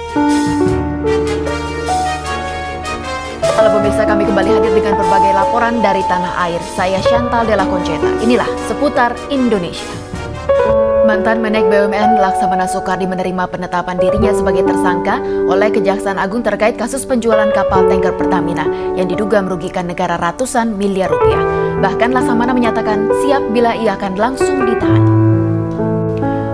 Halo pemirsa, kami kembali hadir dengan berbagai laporan dari tanah air. Saya Chantal Della Conceta. Inilah Seputar Indonesia. Mantan Meneg BUMN Laksamana Soekardi menerima penetapan dirinya sebagai tersangka oleh Kejaksaan Agung terkait kasus penjualan kapal tanker Pertamina yang diduga merugikan negara ratusan miliar rupiah. Bahkan Laksamana menyatakan siap bila ia akan langsung ditahan.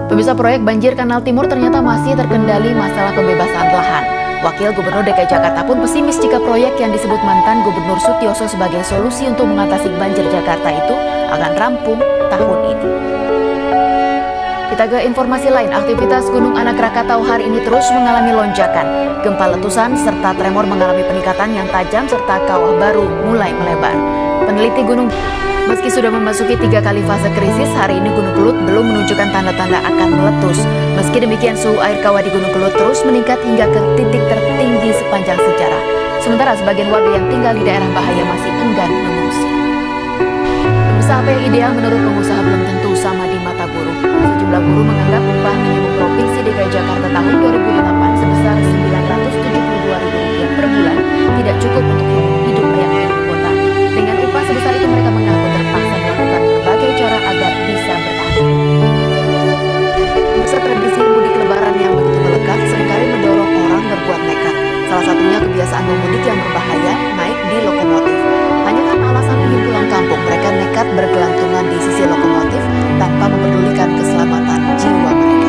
Pemirsa, proyek banjir Kanal Timur ternyata masih terkendali masalah pembebasan lahan. Wakil Gubernur DKI Jakarta pun pesimis jika proyek yang disebut mantan Gubernur Sutioso sebagai solusi untuk mengatasi banjir Jakarta itu akan rampung tahun ini. Kita ke informasi lain, aktivitas Gunung Anak Krakatau hari ini terus mengalami lonjakan. Gempa letusan serta tremor mengalami peningkatan yang tajam serta kawah baru mulai melebar. Peneliti gunung, meski sudah memasuki 3 kali fase krisis, hari ini Gunung Kelut belum menunjukkan tanda-tanda akan meletus. Meski demikian, suhu air kawah di Gunung Kelut terus meningkat hingga ke titik tertinggi sepanjang sejarah. Sementara sebagian warga yang tinggal di daerah bahaya masih enggan mengungsi. Pemirsa, apa yang ideal menurut pengusaha belum tentu sama di mata buruh. Sejumlah buruh menganggap upah minimum Provinsi DKI Jakarta tahun 2008 sebesar Rp972.000 per bulan tidak cukup untuk hidup layak di ibu kota. Dengan upah sebesar itu, mereka mengaku terpaksa melakukan berbagai cara agar bisa bertahan. Pemirsa, tradisi mudik lebaran yang begitu melekat seringkali mendorong orang berbuat nekat. Salah satunya kebiasaan memudik yang berbahaya naik di lokomotif. Hanya karena alasan ingin pulang kampung, mereka nekat bergelantungan di sisi lokomotif tanpa mempedulikan keselamatan jiwa mereka.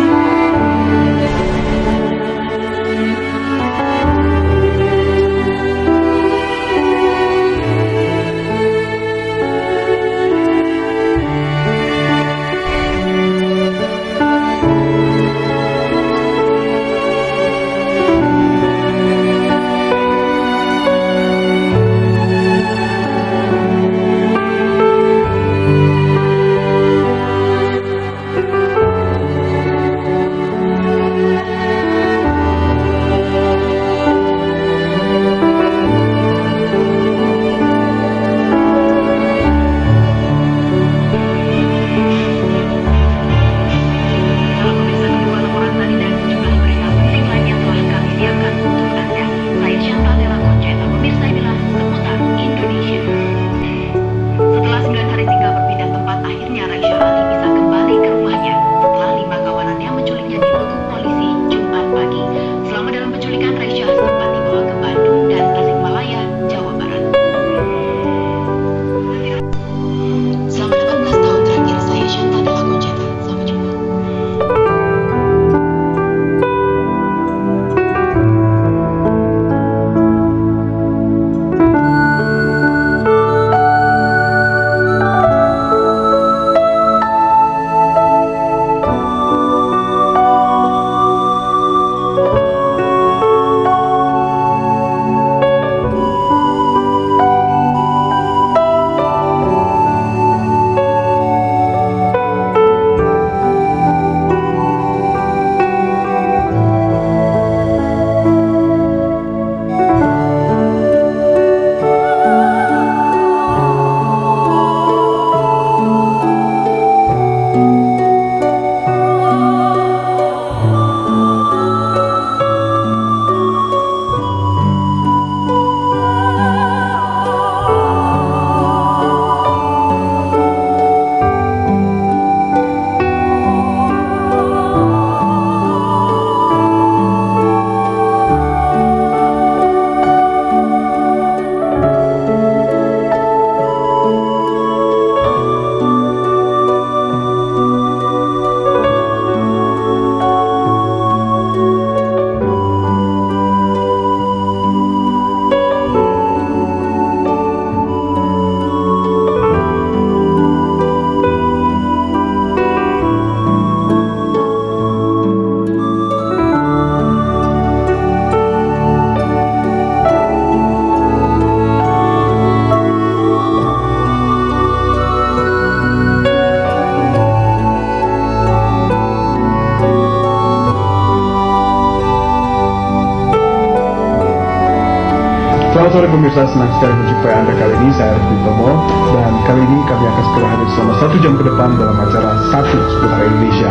Selamat sore pemirsa, senang sekali menjumpai Anda kali ini. Saya Arifin Tomo, dan kali ini kami akan segera hadir selama 1 jam ke depan dalam acara 1 Seputar Indonesia.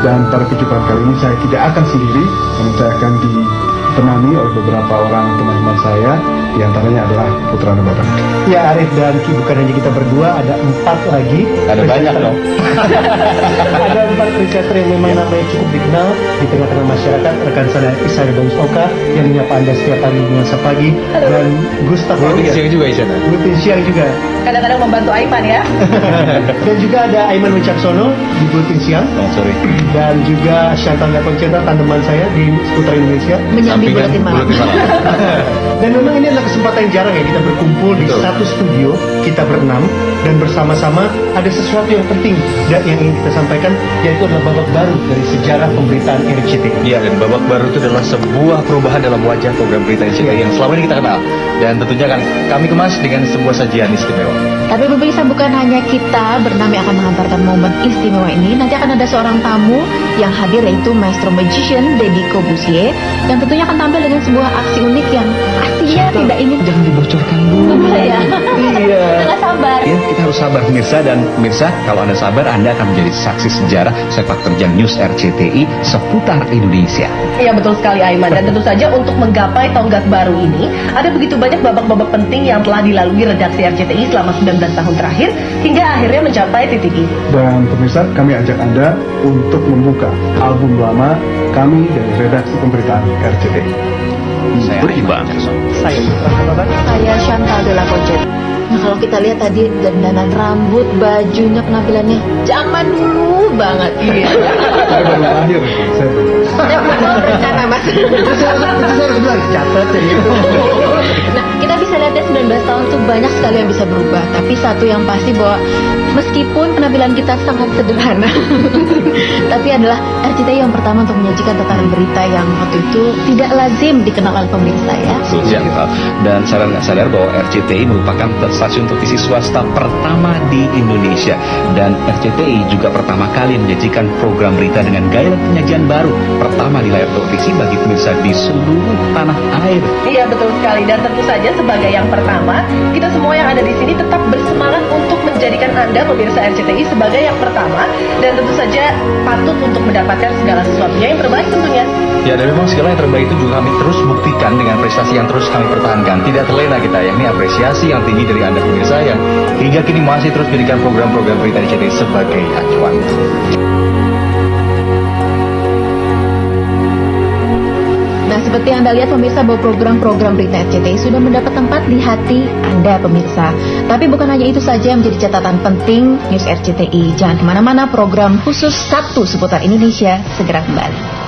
Dan pada perjumpaan kali ini saya tidak akan sendiri, namun saya akan ditemani oleh beberapa orang teman-teman saya, di antaranya adalah Putra Bapak. Ya, Arif dan Ki, bukan hanya kita berdua, ada 4 lagi. Ada banyak dong. Ada 4 presenter yang memang namanya cukup dikenal di tengah-tengah masyarakat. Rekan saya Isaya Baus Oka yang menyapa Anda setiap pagi di Nuansa Pagi, dan Gustaf Siang juga Isana. Buletin Siang juga. Kadang-kadang membantu Aiman ya. Dan juga ada Aiman Wicaksono di Buletin Siang. Oh, sorry. Dan juga Chantal Dekoncentra, tandemman saya di Seputar Indonesia. Menyambi buletin malam. Dan memang ini adalah kesempatan yang jarang ya, kita berkumpul di satu studio, kita berenam, dan bersama-sama ada sesuatu yang penting dan yang ingin kita sampaikan, yaitu adalah babak baru dari sejarah pemberitaan RCTI. Iya, dan babak baru itu adalah sebuah perubahan dalam wajah program berita RCTI yang selama ini kita kenal. Dan tentunya akan kami kemas dengan sebuah sajian istimewa. Tapi pemirsa, bukan hanya kita bernama yang akan mengantarkan momen istimewa ini. Nanti akan ada seorang tamu yang hadir, yaitu Maestro Magician Deddy Corbuzier, yang tentunya akan tampil dengan sebuah aksi unik yang pastinya tidak ingin Jangan dibocorkan dulu. ya. Iya. Jangan sabar. Ya, kita harus sabar pemirsa, dan pemirsa, kalau Anda sabar, Anda akan menjadi saksi sejarah sepak terjang News RCTI seputar Indonesia. Iya, betul sekali Aiman. Dan tentu saja untuk menggapai tonggak baru ini, ada begitu banyak babak-babak penting yang telah dilalui redaksi RCTI selama 19 tahun terakhir, hingga akhirnya mencapai titik ini. Dan pemirsa, kami ajak Anda untuk membuka album lama kami dari redaksi pemberitaan RCTI. Saya Berimbang. Saya Putra Bapak. Saya Chantal de la Concheta. Nah, kalau kita lihat tadi dandanan rambut, bajunya, penampilannya zaman dulu banget. Iya. Saya baru lahir, saya belum. Ya, betul rencana Mas. Itu saya harus bilang, catat ya itu. Nah, kita bisa lihat ya, 19 tahun tuh banyak sekali yang bisa berubah. Tapi satu yang pasti bahwa meskipun penampilan kita sangat sederhana, tapi adalah RCTI yang pertama untuk menyajikan tataran berita yang waktu itu tidak lazim dikenal oleh pemirsa ya. Sosial. Dan sadar nggak sadar bahwa RCTI merupakan stasiun televisi swasta pertama di Indonesia, dan RCTI juga pertama kali menyajikan program berita dengan gaya penyajian baru, pertama di layar televisi bagi pemirsa di seluruh tanah air. Iya, betul sekali. Dan tentu saja sebagai yang pertama, kita semua yang ada di sini tetap bersemangat untuk menjadikan Anda pemirsa RCTI sebagai yang pertama, dan tentu saja patut untuk mendapatkan segala sesuatunya yang terbaik tentunya. Ya, dan memang segala yang terbaik itu juga kami terus buktikan dengan prestasi yang terus kami pertahankan. Tidak terlena kita, yakni apresiasi yang tinggi dari Anda pemirsa yang hingga kini masih terus menjadikan program-program berita RCTI sebagai acuan. Nah, seperti Anda lihat pemirsa, bahwa program-program berita RCTI sudah mendapat tempat di hati Anda pemirsa. Tapi bukan hanya itu saja yang menjadi catatan penting News RCTI. Jangan kemana-mana, program khusus Sabtu seputar Indonesia segera kembali.